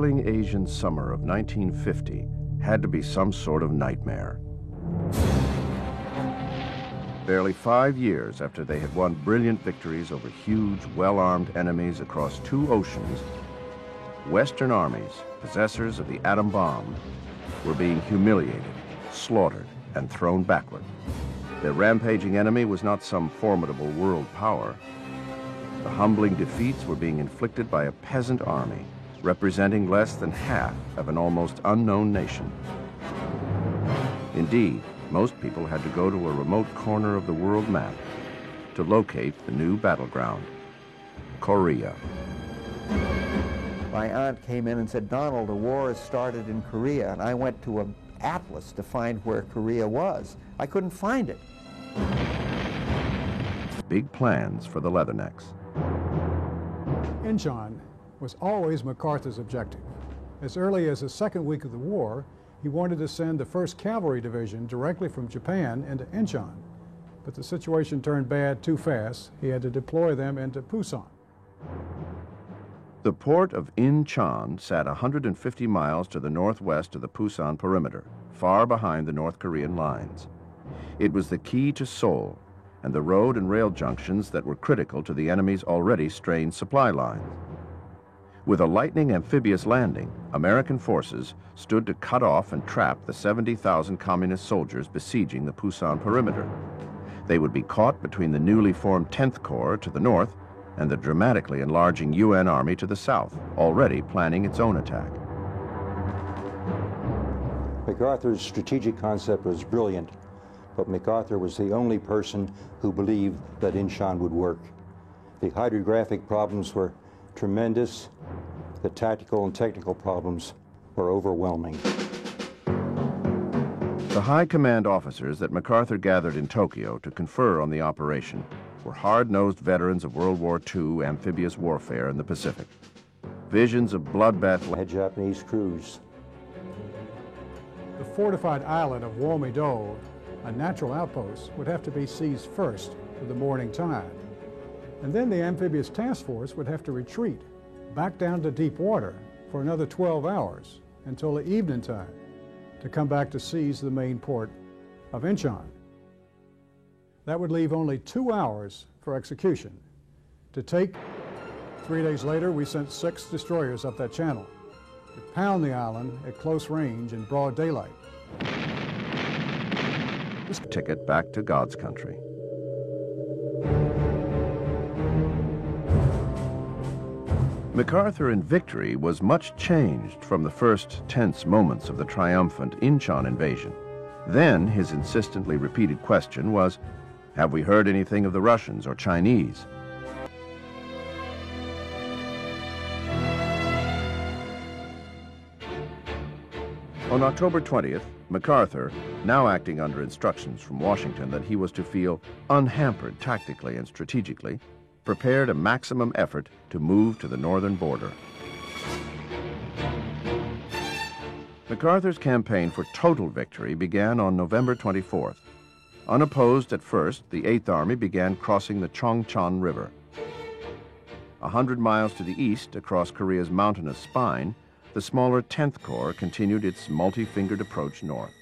chilling Asian summer of 1950 had to be some sort of nightmare. Barely 5 years after they had won brilliant victories over huge, well-armed enemies across 2 oceans, Western armies, possessors of the atom bomb, were being humiliated, slaughtered, and thrown backward. Their rampaging enemy was not some formidable world power. The humbling defeats were being inflicted by a peasant army, representing less than half of an almost unknown nation. Indeed, most people had to go to a remote corner of the world map to locate the new battleground, Korea. My aunt came in and said, "Donald, the war has started in Korea," and I went to an atlas to find where Korea was. I couldn't find it. Big plans for the Leathernecks. Incheon was always MacArthur's objective. As early as the second week of the war, he wanted to send the 1st Cavalry Division directly from Japan into Incheon. But the situation turned bad too fast. He had to deploy them into Pusan. The port of Incheon sat 150 miles to the northwest of the Pusan perimeter, far behind the North Korean lines. It was the key to Seoul and the road and rail junctions that were critical to the enemy's already strained supply lines. With a lightning amphibious landing, American forces stood to cut off and trap the 70,000 communist soldiers besieging the Pusan perimeter. They would be caught between the newly formed 10th Corps to the north and the dramatically enlarging UN Army to the south, already planning its own attack. MacArthur's strategic concept was brilliant, but MacArthur was the only person who believed that Incheon would work. The hydrographic problems were tremendous. The tactical and technical problems were overwhelming. The high command officers that MacArthur gathered in Tokyo to confer on the operation were hard-nosed veterans of World War II amphibious warfare in the Pacific. Visions of bloodbath Had Japanese crews. The fortified island of Wamido, a natural outpost, would have to be seized first with the morning tide. And then the amphibious task force would have to retreat back down to deep water for another 12 hours until the evening time to come back to seize the main port of Incheon. That would leave only 2 hours for execution. To take, 3 days later, we sent 6 destroyers up that channel to pound the island at close range in broad daylight. Ticket back to God's country. MacArthur in victory was much changed from the first tense moments of the triumphant Incheon invasion. Then his insistently repeated question was, have we heard anything of the Russians or Chinese? On October 20th, MacArthur, now acting under instructions from Washington that he was to feel unhampered tactically and strategically, prepared a maximum effort to move to the northern border. MacArthur's campaign for total victory began on November 24th. Unopposed at first, the 8th Army began crossing the Chongchon River. 100 miles to the east, across Korea's mountainous spine, the smaller 10th Corps continued its multi-fingered approach north.